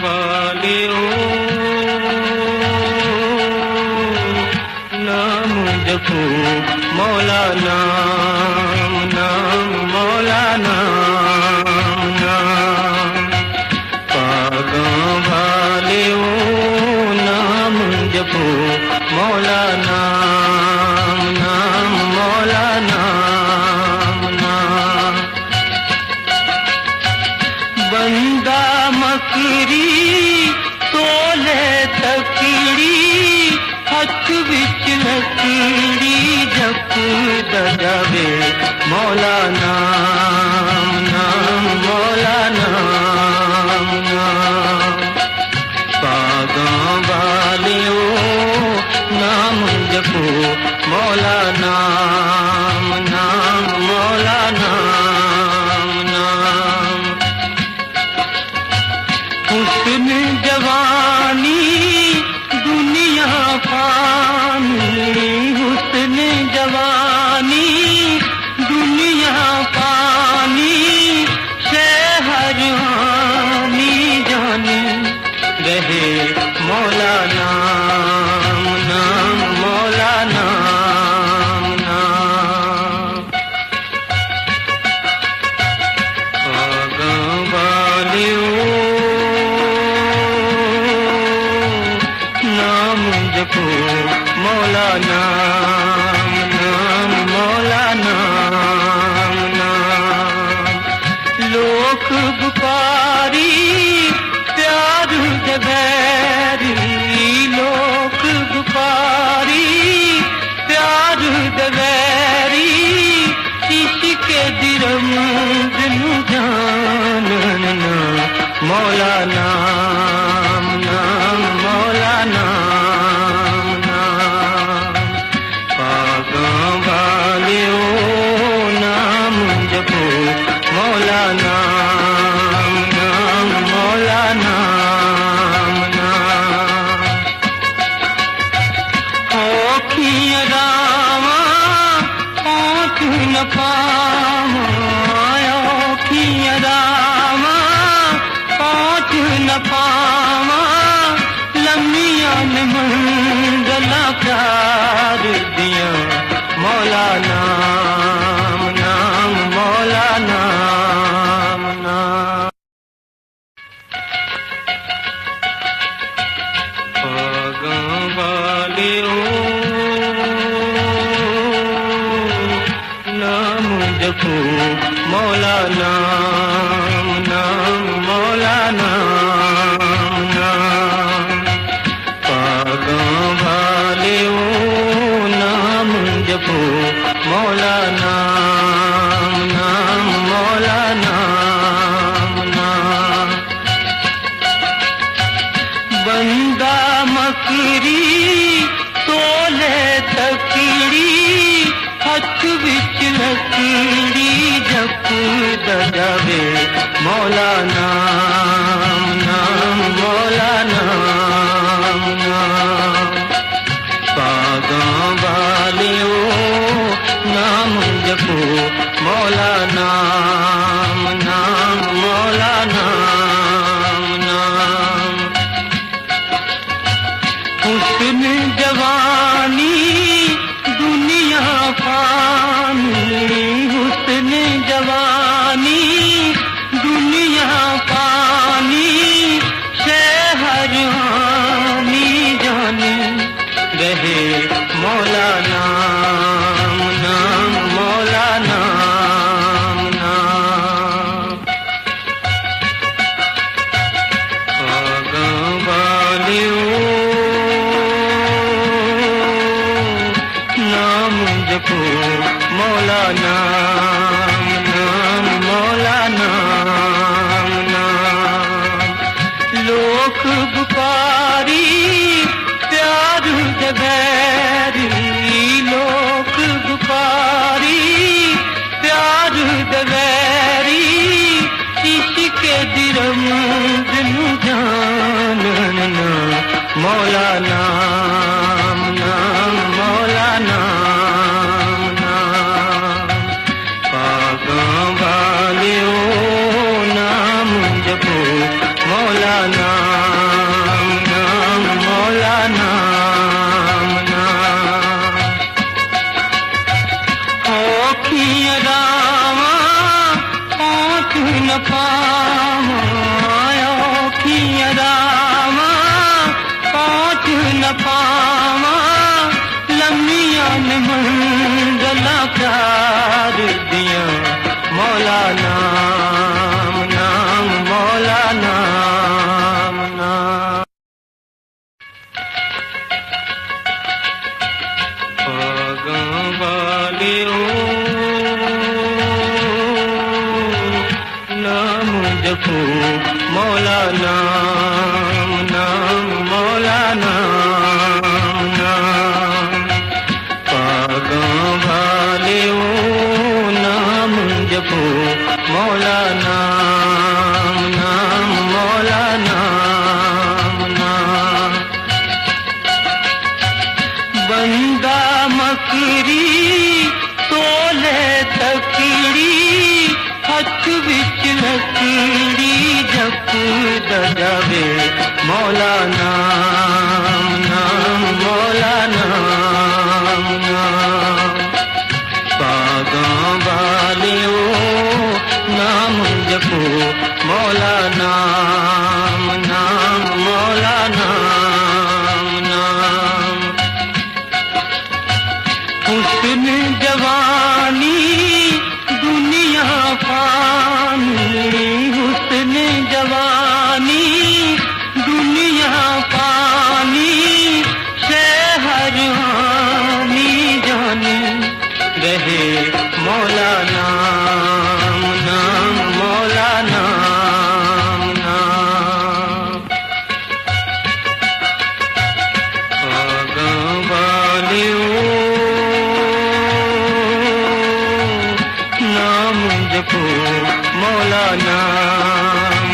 वालियो नाम जपो मौला नाम नाम मौला नाम नाम पागों वालियो नाम जपो मौला नाम नाम मौला नाम नाम बंदा मकरी तोले तकड़ी हथ विच लकड़ी जप दजावे मौला नाम नाम मौला नाम नाम पागों वालियो नाम जपो मौला नाम नाम मौला नाम नाम हुस्न जवानी दुनिया फानी हुस्न जवानी दुनिया फानी शहर हानी जानी रहे मौला नाम नाम मौला नाम नाम पागों वालियो नाम जपो मौला नाम नाम मौला नाम नाम लोक बुकारी प्यार दबैरी लोक बुकारी प्यार दबैरी इश्क दिरम दिनु जानना मौला नाम नाम मौला नाम नाम पागों वालियो नाम जपो मौला नाम नाम मौला नाम नाम औखियां रावां पहुँच न पावां औखियां रावां पहुँच न पावां लम्मियां न मंज़िलां प्यार दियां मौला नाम नाम मौला नाम नाम पागों वालियो नाम जपो मौला नाम नाम मौला नाम नाम पागों वालियो नाम जपो मौला नाम नाम मौला नाम नाम बंदा मकरी तोले तकड़ी हथ विच लकड़ी जप दजावे मौला नाम नाम मौला नाम नाम पागों वालियो नाम जपो मौला नाम नाम मौला नाम नाम हुस्न जवानी दुनिया फानी हुस्न जवानी दुनिया फानी शहर हानी जानी रहे मौला नाम नाम मौला नाम नाम पागों वालियो नाम जपो मौला नाम नाम मौला नाम नाम मौला नाम नाम मौला नाम नाम। पागों वालियों नाम जपो मौला नाम नाम मौला नाम नाम। पागों वालियों नाम जपो मौला नाम नाम मौला नाम नाम। बंदा मकरी तोले तकड़ी हथ विच लकड़ी जप दजावे मौला नाम नाम मौला नाम नाम। पागों वालियों नाम जपो मौला नाम नाम मौला नाम नाम। हुस्न जवानी दुनिया फानी हुस्न जवानी दुनिया फानी से हर हानि जानी रहे मौला नाम नाम मौला नाम नाम। पागों वालियों नाम जपो मौला नाम